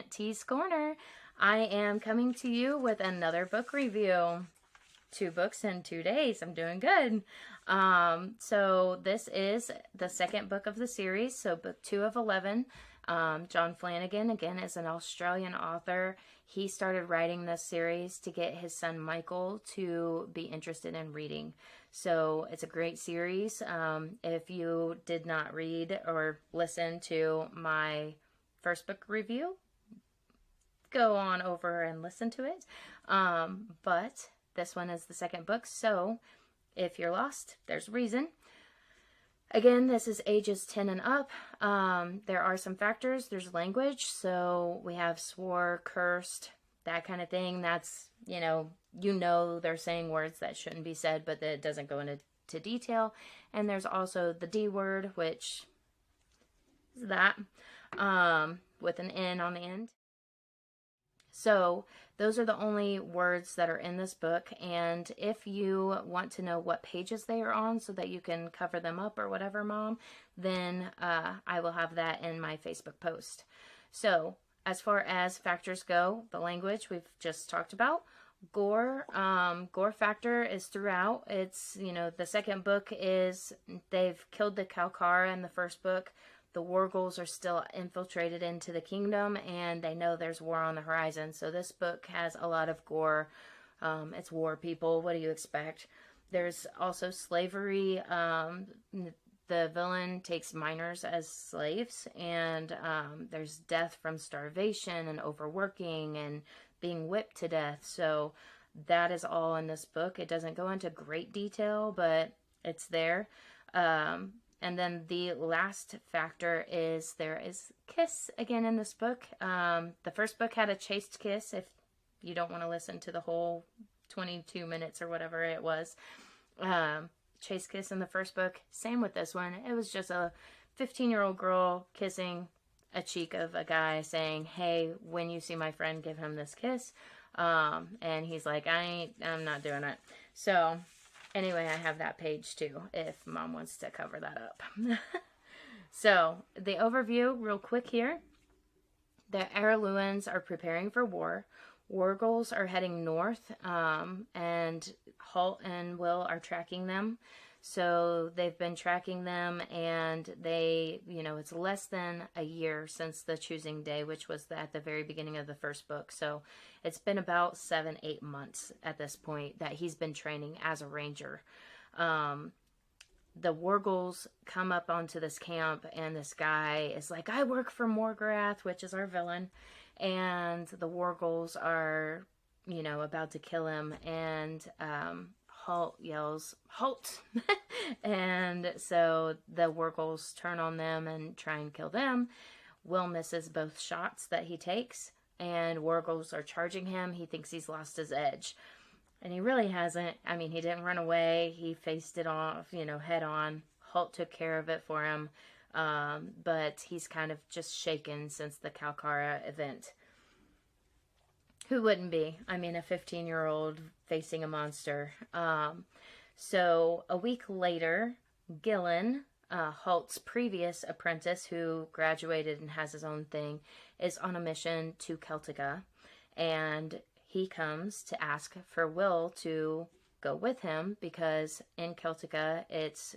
Aunt T's Corner. I am coming to you with another book review. 2 books in 2 days. I'm doing good. So this is the second book of the series, so book 2 of 11. John Flanagan, again, is an Australian author. He started writing this series to get his son Michael to be interested in reading. So it's a great series. If you did not read or listen to my first book review, go on over and listen to it. But this one is the second book, so if you're lost, there's a reason. Again, this is ages 10 and up. There are some factors. There's language, so we have swore, cursed, that kind of thing. That's, you know they're saying words that shouldn't be said, but that doesn't go into detail. And there's also the D word, which is that, with an N on the end. So those are the only words that are in this book, and if you want to know what pages they are on so that you can cover them up or whatever, Mom, then I will have that in my Facebook post. So as far as factors go, the language we've just talked about. Gore, gore factor is throughout. It's, the second book is they've killed the Kalkara in the first book. The Wargles are still infiltrated into the kingdom, and they know there's war on the horizon. So this book has a lot of gore. It's war, people. What do you expect? There's also slavery. The villain takes minors as slaves, and there's death from starvation and overworking and being whipped to death. So that is all in this book. It doesn't go into great detail, but it's there. And then the last factor is there is kiss again in this book. The first book had a chaste kiss, if you don't want to listen to the whole 22 minutes or whatever it was. Chaste kiss in the first book. Same with this one. It was just a 15-year-old girl kissing a cheek of a guy saying, hey, when you see my friend, give him this kiss. And he's like, I'm not doing it. So anyway, I have that page too, if Mom wants to cover that up. So, the overview, real quick here. The Araluen are preparing for war. Wargles are heading north, and Halt and Will are tracking them. So, they've been tracking them, and they, it's less than a year since the choosing day, which was at the very beginning of the first book. So, it's been about 7-8 months at this point that he's been training as a ranger. The Wargles come up onto this camp, and this guy is like, I work for Morgrath, which is our villain. And the Wargles are, about to kill him. And Halt yells, halt! And so the Wargles turn on them and try and kill them. Will misses both shots that he takes, and Wargles are charging him. He thinks he's lost his edge. And he really hasn't. I mean, he didn't run away. He faced it off, head on. Halt took care of it for him. But he's kind of just shaken since the Kalkara event. Who wouldn't be? I mean, a 15-year-old facing a monster. So a week later, Gillen, Halt's previous apprentice who graduated and has his own thing, is on a mission to Celtica. And he comes to ask for Will to go with him because in Celtica, it's,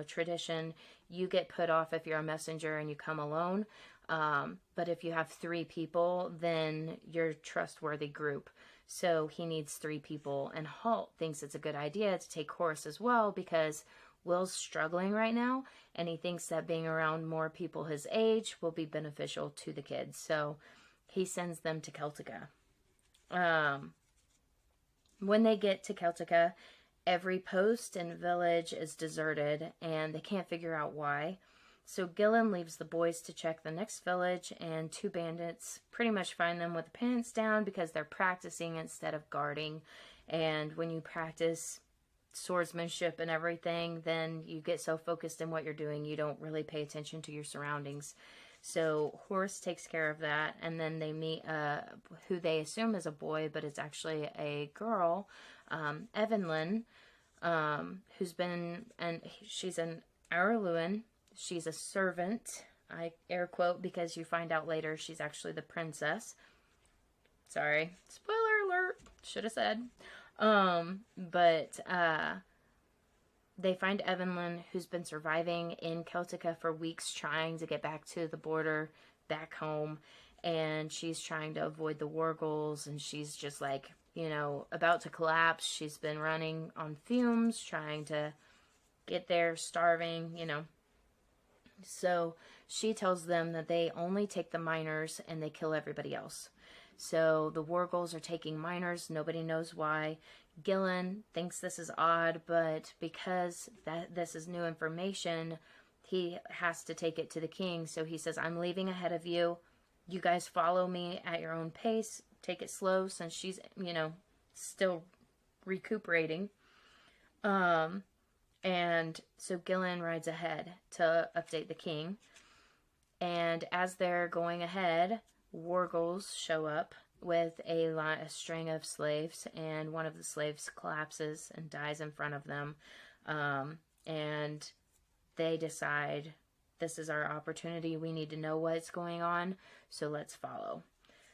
tradition. You get put off if you're a messenger and you come alone. But if you have 3 people, then you're a trustworthy group. So he needs 3 people. And Halt thinks it's a good idea to take Horace as well because Will's struggling right now. And he thinks that being around more people his age will be beneficial to the kids. So he sends them to Celtica. When they get to Celtica, every post and village is deserted, and they can't figure out why. So Gillen leaves the boys to check the next village, and 2 bandits pretty much find them with the pants down because they're practicing instead of guarding. And when you practice swordsmanship and everything, then you get so focused in what you're doing, you don't really pay attention to your surroundings. So Horace takes care of that, and then they meet who they assume is a boy, but it's actually a girl, Evelyn, who's been, and she's an Araluen. She's a servant I air quote because you find out later she's actually the princess. Sorry, spoiler alert. Should have said. But they find Evelyn, who's been surviving in Celtica for weeks, trying to get back to the border, back home, and she's trying to avoid the war goals, and she's just like, you know, about to collapse. She's been running on fumes, trying to get there, starving, you know. So she tells them that they only take the miners and they kill everybody else. So the war goals are taking miners. Nobody knows why. Gillen thinks this is odd, but because this is new information, he has to take it to the king. So he says, I'm leaving ahead of you. You guys follow me at your own pace. Take it slow, since she's, you know, still recuperating. And so Gillen rides ahead to update the king. And as they're going ahead, Wargles show up with a string of slaves, and one of the slaves collapses and dies in front of them. And they decide, this is our opportunity. We need to know what's going on, so let's follow.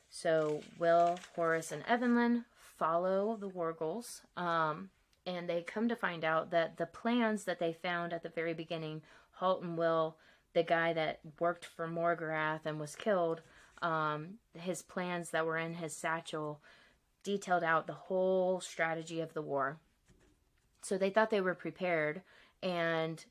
So Will, Horace, and Evelyn follow the Wargles, and they come to find out that the plans that they found at the very beginning, Halt and Will, the guy that worked for Morgrath and was killed, his plans that were in his satchel detailed out the whole strategy of the war. So they thought they were prepared, and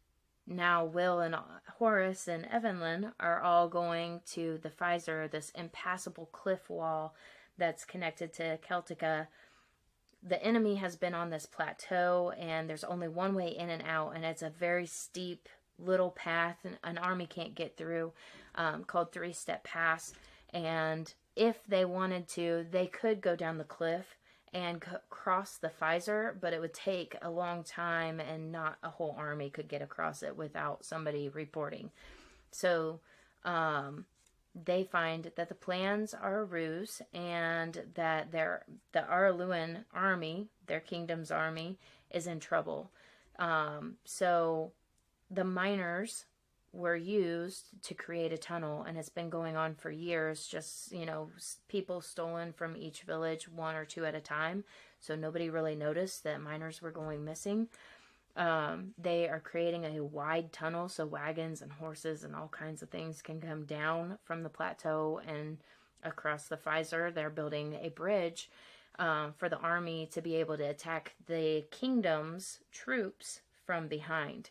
now Will and Horace and Evelyn are all going to the Pfizer, this impassable cliff wall that's connected to Celtica. The enemy has been on this plateau, and there's only one way in and out, and it's a very steep little path an army can't get through, called Three-Step Pass. And if they wanted to, they could go down the cliff and cross the Pfizer, but it would take a long time, and not a whole army could get across it without somebody reporting. So they find that the plans are a ruse, and that the Araluan army, their kingdom's army, is in trouble. So the miners were used to create a tunnel, and it's been going on for years. Just, you know, people stolen from each village, one or two at a time. So nobody really noticed that miners were going missing. They are creating a wide tunnel so wagons and horses and all kinds of things can come down from the plateau and across the Pfizer. They're building a bridge for the army to be able to attack the kingdom's troops from behind.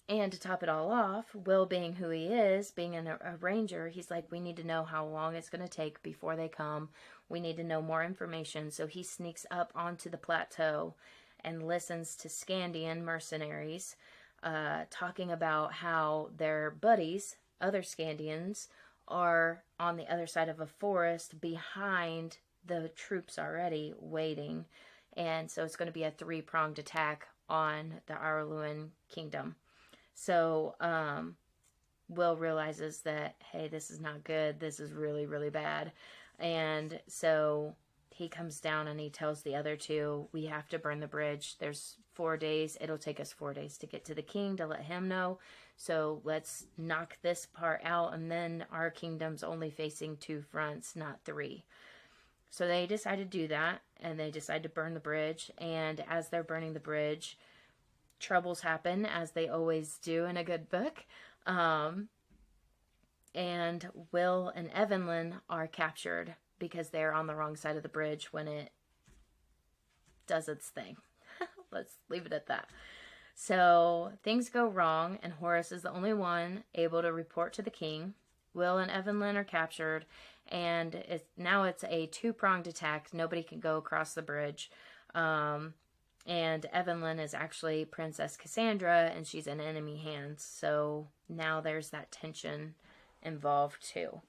And to top it all off, Will, being who he is, being a ranger, he's like, we need to know how long it's going to take before they come. We need to know more information. So he sneaks up onto the plateau and listens to Scandian mercenaries talking about how their buddies, other Scandians, are on the other side of a forest behind the troops already waiting. And so it's going to be a three-pronged attack on the Araluan kingdom. So Will realizes that, hey, this is not good. This is really, really bad. And so he comes down and he tells the other two, we have to burn the bridge. There's 4 days. It'll take us 4 days to get to the king to let him know. So let's knock this part out, and then our kingdom's only facing 2 fronts, not 3. So they decide to do that, and they decide to burn the bridge. And as they're burning the bridge, troubles happen, as they always do in a good book. And Will and Evelyn are captured because they're on the wrong side of the bridge when it does its thing. Let's leave it at that. So things go wrong, and Horace is the only one able to report to the king. Will and Evelyn are captured, and now it's a 2-pronged attack. Nobody can go across the bridge. And Evelyn is actually Princess Cassandra, and she's in enemy hands. So now there's that tension involved too.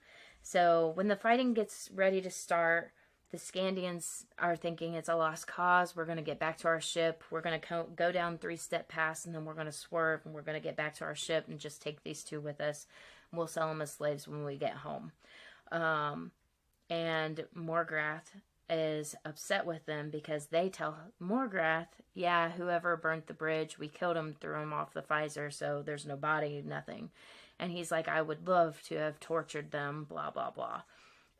So when the fighting gets ready to start, the Scandians are thinking it's a lost cause. We're going to get back to our ship. We're going to go down Three-Step Pass, and then we're going to swerve, and we're going to get back to our ship and just take these 2 with us. We'll sell them as slaves when we get home. And Morgrath is upset with them because they tell Morgrath, yeah, whoever burnt the bridge, we killed him, threw him off the Pfizer, so there's no body, nothing. And he's like, I would love to have tortured them, blah, blah, blah.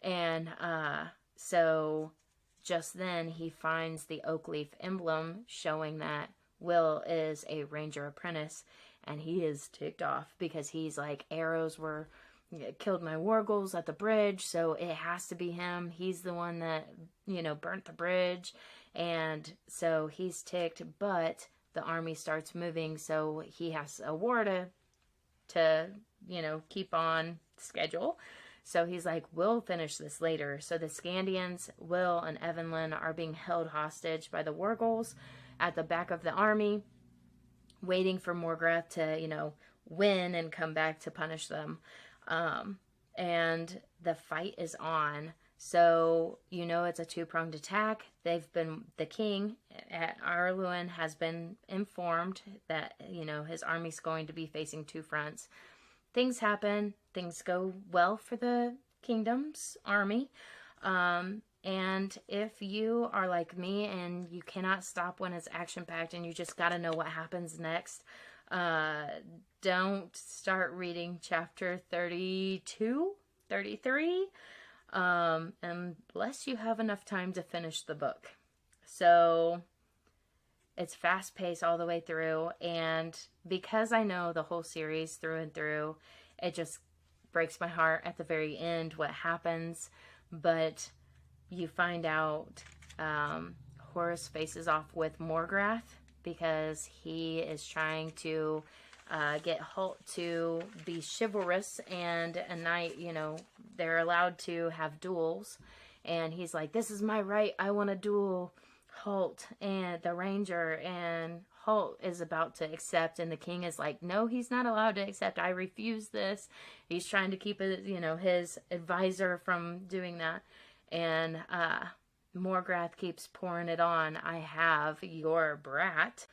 And so just then he finds the oak leaf emblem showing that Will is a ranger apprentice. And he is ticked off because he's like, arrows killed my wargles at the bridge, so it has to be him. He's the one that, burnt the bridge. And so he's ticked, but the army starts moving, so he has a war to keep on schedule. So he's like, we'll finish this later. So the Scandians, Will and Evelyn, are being held hostage by the wargles at the back of the army, waiting for Morgrath to, win and come back to punish them. And the fight is on. So, it's a two-pronged attack. The king at Arluin has been informed that, his army's going to be facing two fronts. Things happen. Things go well for the kingdom's army. And if you are like me and you cannot stop when it's action-packed and you just got to know what happens next, don't start reading chapter 32, 33, unless you have enough time to finish the book. So it's fast-paced all the way through, and because I know the whole series through and through, it just breaks my heart at the very end what happens. But you find out Horace faces off with Morgrath because he is trying to get Holt to be chivalrous, and a knight, they're allowed to have duels. And he's like, this is my right. I want to duel Holt and the ranger. And Holt is about to accept, and the king is like, no, he's not allowed to accept. I refuse this. He's trying to keep it, his advisor from doing that. And Morgrath keeps pouring it on. I have your brat.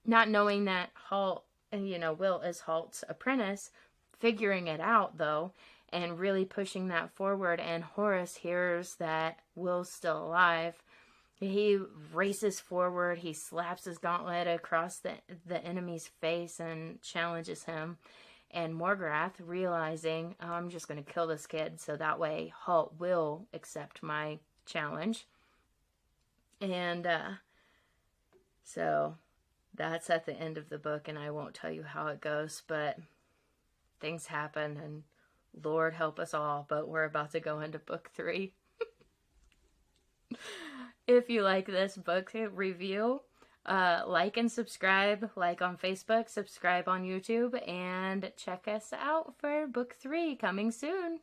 Not knowing that Holt, Will is Holt's apprentice, figuring it out though, and really pushing that forward. And Horace hears that Will's still alive. He races forward. He slaps his gauntlet across the enemy's face and challenges him. And Morgrath, realizing, oh, I'm just going to kill this kid so that way Holt will accept my challenge. And so that's at the end of the book, and I won't tell you how it goes, but things happen, and Lord help us all, but we're about to go into book 3. If you like this book review, like and subscribe, like on Facebook, subscribe on YouTube, and check us out for book 3 coming soon.